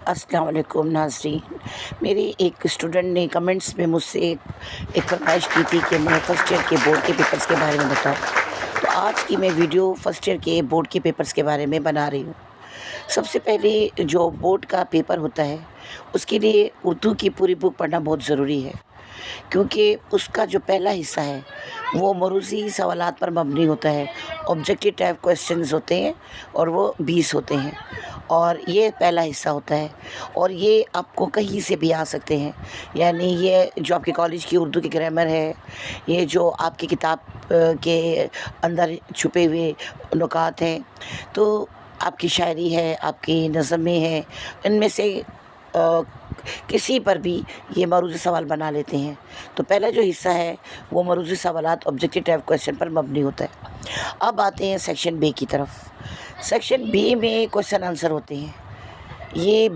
अस्सलाम वालेकुम नाज़रीन। मेरी एक स्टूडेंट ने कमेंट्स में मुझसे एक फरमाइश की थी कि मैं फ़र्स्ट ईयर के बोर्ड के पेपर्स के बारे में बताऊं। तो आज की मैं वीडियो फ़र्स्ट ईयर के बोर्ड के पेपर्स के बारे में बना रही हूँ। सबसे पहले जो बोर्ड का पेपर होता है उसके लिए उर्दू की पूरी बुक पढ़ना बहुत ज़रूरी है, क्योंकि उसका जो पहला हिस्सा है वो मरूज़ी सवालात पर मबनी होता है। ऑब्जेक्टिव टाइप क्वेश्चंस होते हैं और वो 20 होते हैं, और ये पहला हिस्सा होता है। और ये आपको कहीं से भी आ सकते हैं, यानी ये जो आपके कॉलेज की उर्दू की ग्रामर है, ये जो आपकी किताब के अंदर छुपे हुए नुकात हैं, तो आपकी शायरी है, आपकी नज़में हैं, इनमें से किसी पर भी ये मरूज़ी सवाल बना लेते हैं। तो पहला जो हिस्सा है वो मरूज़ी सवालात ऑब्जेक्टिव टाइप क्वेश्चन पर मबनी होता है। अब आते हैं सेक्शन बी की तरफ। सेक्शन बी में क्वेश्चन आंसर होते हैं। ये